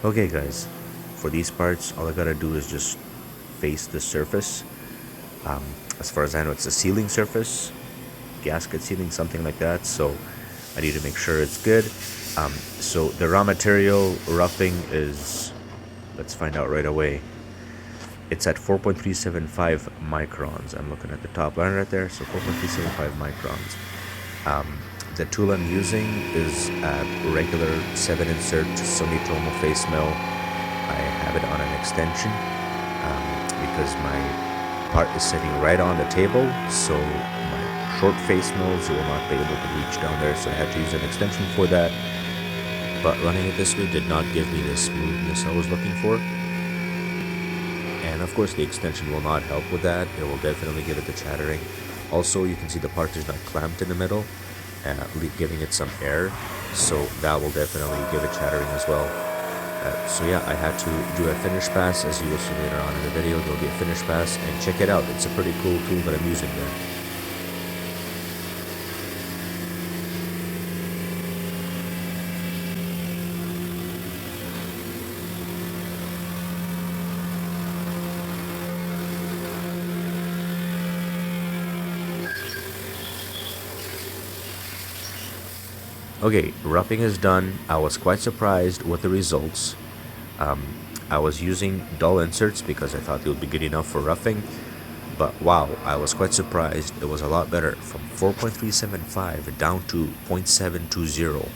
Okay guys, for these parts all I gotta do is just face the surface. As far as I know, it's a sealing surface, gasket sealing, something like that, so I need to make sure it's good. So the raw material roughing is, let's find out right away. It's at 4.375 microns. I'm looking at the top line right there, so 4.375 microns. The tool I'm using is a regular 7 insert Sumitomo face mill. I have it on an extension because my part is sitting right on the table, so my short face mills will not be able to reach down there, so I had to use an extension for that. But running it this way did not give me the smoothness I was looking for. And of course the extension will not help with that. It will definitely give it the chattering. Also, you can see the part is not clamped in the middle, giving it some air, so that will definitely give it chattering as well. So yeah, I had to do a finish pass. As you will see later on in the video, there will be a finish pass, and check it out. It's a pretty cool tool that I'm using there. Okay, roughing is done. I was quite surprised with the results. I was using dull inserts because I thought they would be good enough for roughing, but wow, I was quite surprised. It was a lot better, from 4.375 down to 0.720.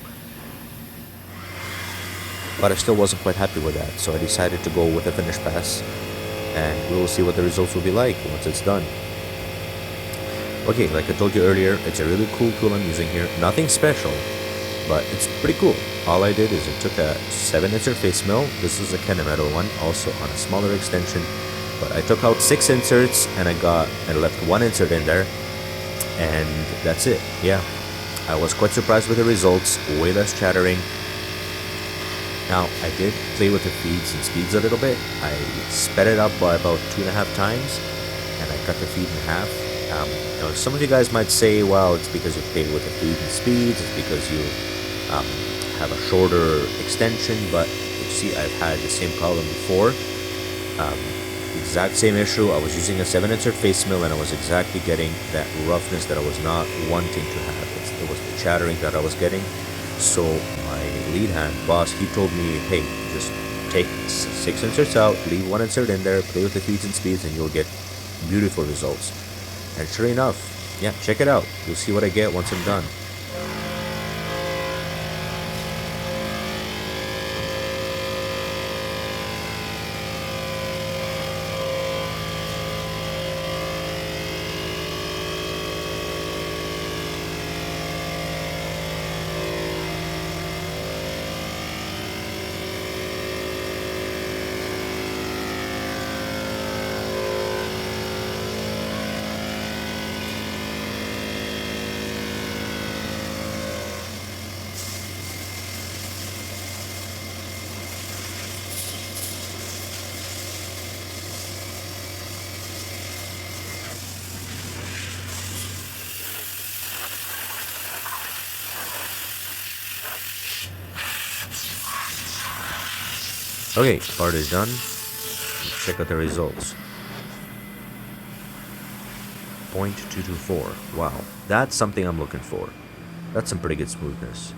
But I still wasn't quite happy with that, so I decided to go with a finish pass, and we will see what the results will be like once it's done. Okay, like I told you earlier, it's a really cool tool I'm using here. Nothing special, but it's pretty cool. All I did is I took a 7 insert face mill. This is a Kennametal one, also on a smaller extension, but I took out 6 inserts and I left 1 insert in there, and that's it. Yeah, I was quite surprised with the results. Way less chattering. Now, I did play with the feeds and speeds a little bit. I sped it up by about 2.5 times, and I cut the feed in half. Some of you guys might say, well, it's because you played with the feed and speeds, it's because you have a shorter extension, but you see, I've had the same problem before. Exact same issue. I was using a 7 insert face mill, and I was exactly getting that roughness that I was not wanting to have. It was the chattering that I was getting. So my lead hand boss, he told me, hey, just take 6 inserts out, leave 1 insert in there, play with the feeds and speeds, and you'll get beautiful results. And sure enough, yeah, check it out. You'll see what I get once I'm done. Okay, part is done. Check out the results. 0.224. Wow, that's something I'm looking for. That's some pretty good smoothness.